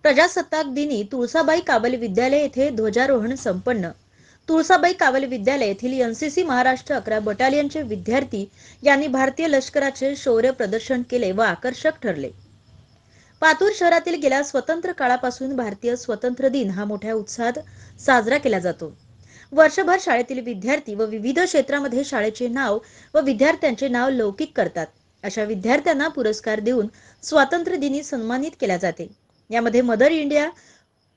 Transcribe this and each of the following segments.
प्रजासत्ताक दिनी तुळसाबाई कावले विद्यालय येथे ध्वजारोहण संपन्न। तुळसाबाई कावले विद्यालय येथील एनसीसी महाराष्ट्र 11 बटालियनचे विद्यार्थी यांनी भारतीय लष्कराचे शौर्य प्रदर्शन केले व आकर्षक ठरले। पातूर शहरातील गेल्या स्वतंत्र काळापासून भारतीय स्वातंत्र्य दिन हा मोठ्या उत्साहात साजरा केला जातो। वर्षभर शाळेतील विद्यार्थी व विविध क्षेत्रामध्ये शाळेचे नाव व विद्यार्थ्यांचे नाव लौकिक करतात। अशा विद्यार्थ्यांना पुरस्कार देऊन स्वातंत्र्य दिनी सन्मानित केले जाते। यामध्ये मदर इंडिया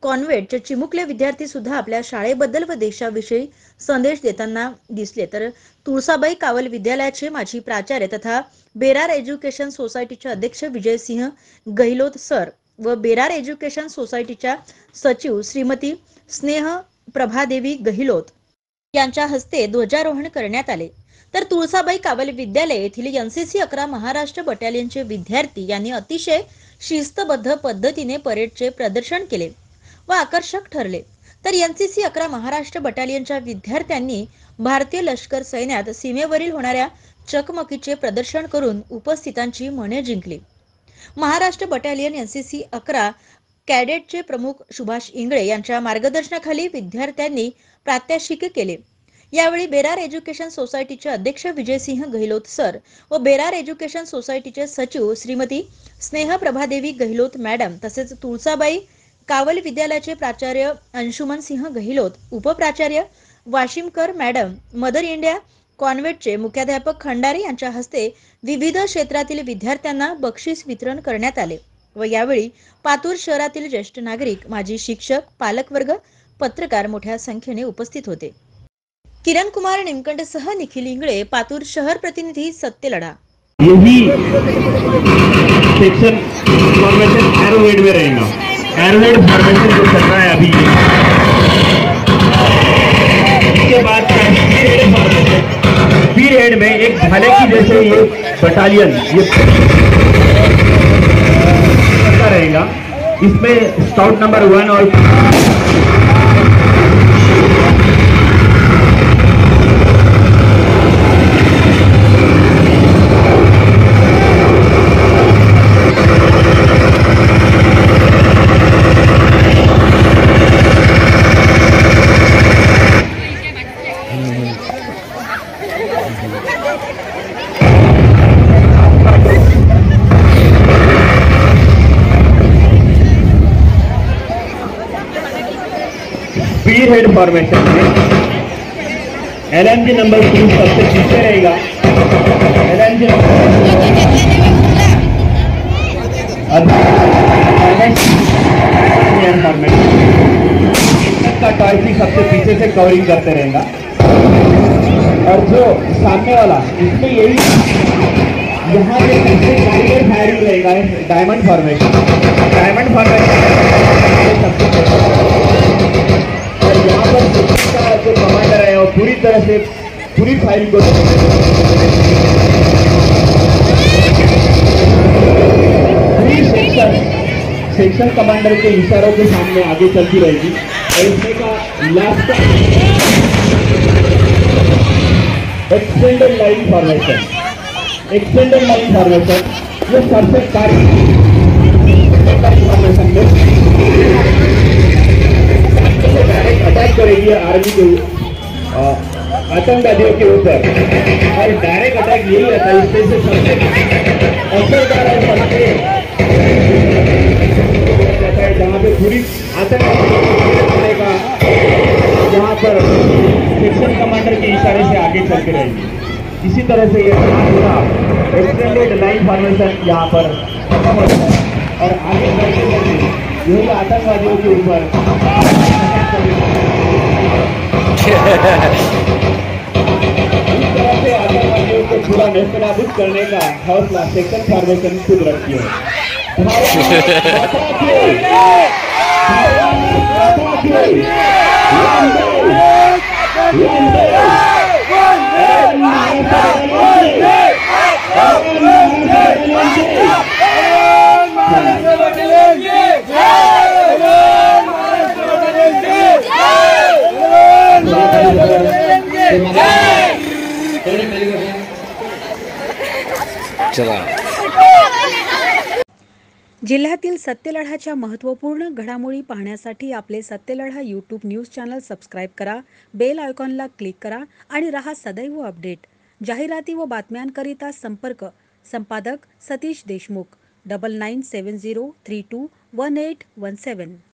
कॉन्व्हेंटचे चिमुकले विद्यार्थी सुद्धा आपल्या शाळेबद्दल व देशाविषयी संदेश देताना दिसले। तर तुळसाबाई कावल विद्यालयाचे माजी प्राचार्य तथा बेरार एज्युकेशन सोसायटीचे अध्यक्ष विजयसिंह गहिलोत सर व बेरार एज्युकेशन सोसायटीच्या सचिव श्रीमती स्नेह प्रभादेवी गहिलोत यांच्या हस्ते ध्वजारोहण करण्यात आले। तर तुळसाबाई कावले विद्यालय येथील एनसीसी 11 महाराष्ट्र बटालियनचे विद्यार्थी यांनी अतिशय शिस्तबद्ध पद्धतीने परेडचे प्रदर्शन केले व आकर्षक ठरले। तर एनसीसी 11 महाराष्ट्र बटालियनच्या विद्यार्थ्यांनी भारतीय लष्कर सैन्यात सीमेवरील होणाऱ्या चकमकीचे प्रदर्शन करून उपस्थितांची मने जिंकली। महाराष्ट्र बटालियन एनसीसी 11 कॅडेटचे प्रमुख सुभाष इंगळे यांच्या मार्गदर्शनाखाली विद्यार्थ्यांनी प्रात्यक्षिके केले। यावेळी बेरार एज्युकेशन सोसायटीचे अध्यक्ष विजयसिंह गहिलोत सर व बेरार एज्युकेशन सोसायटीचे सचिव श्रीमती स्नेह प्रभादेवी गहिलोत मॅडम तसेच तुळसाबाई कावल विद्यालयाचे प्राचार्य अंशुमन सिंह गहिलोत, उपप्राचार्य वाशिमकर मॅडम, मदर इंडिया कॉन्व्हेंटचे मुख्याध्यापक खंडारे यांच्या हस्ते विविध क्षेत्रातील विद्यार्थ्यांना बक्षीस वितरण करण्यात आले व यावेळी पातूर शहरातील ज्येष्ठ नागरिक, माजी शिक्षक, पालकवर्ग, पत्रकार मोठ्या संख्येने उपस्थित होते। किरण कुमार निमकंड सह निखिल इंगळे, पातूर शहर प्रतिनिधि, सत्यलड़ा। यही सेक्शन फॉर्मेशन एरोहेड में रहेगा। एरोहेड फॉर्मेशन जो चल रहा है अभी, इसके बाद स्पीड हेड में एक भाले की जैसे ये बटालियन ये रहेगा। इसमें स्काउट नंबर 1 और स्पीड हेड फॉर्मेशन में एलएमजी नंबर 3 सबसे पीछे रहेगा। एलएमजी का टॉयसी सबसे पीछे से कवरिंग करते रहेगा और जो सामने वाला इसमें यही यहाँ पे सबसे गाइडेड फायरिंग रहेगा डायमंड फॉर्मेशन। डायमंड फॉर्मेशन और यहाँ पर का जो कमांडर है वो पूरी तरह से पूरी फाइल को सेक्शन कमांडर के इशारों के सामने आगे चलती रहेगी और इसमें का last extended line formation. Extended line formation ये सबसे कार्य फॉर्मेशन में डायरेक्ट अटैक करेगी आर्मी के आतंकवादियों के ऊपर और डायरेक्ट अटैक यही रहता है। इससे सबसे असरदार और सबसे जहाँ पे पूरी आतंकवादी का यहाँ पर सेक्शन कमांडर के इशारे से आगे चलती रहेगी। इसी तरह से ये पूरा एक्सटेंडेड लाइन फॉर्मेशन यहाँ पर खत्म होता है और आगे बढ़ते यही आतंकवादियों के ऊपर इस तरह से आतंकवादियों को पूरा नेस्तनाबूद करने का हौसला सेक्शन फॉर्मेशन खुद रखती है। जिल्ह्यातील सत्यलढाच्या महत्त्वपूर्ण घडामोडी पाहण्यासाठी आपले Satyaladha YouTube news channel subscribe करा, बेल आयकॉनला क्लिक करा आणि रहा सदैव अपडेट. जाहिराती व बातम्यांकरिता संपर्क संपादक सतीश देशमुख 9970321817.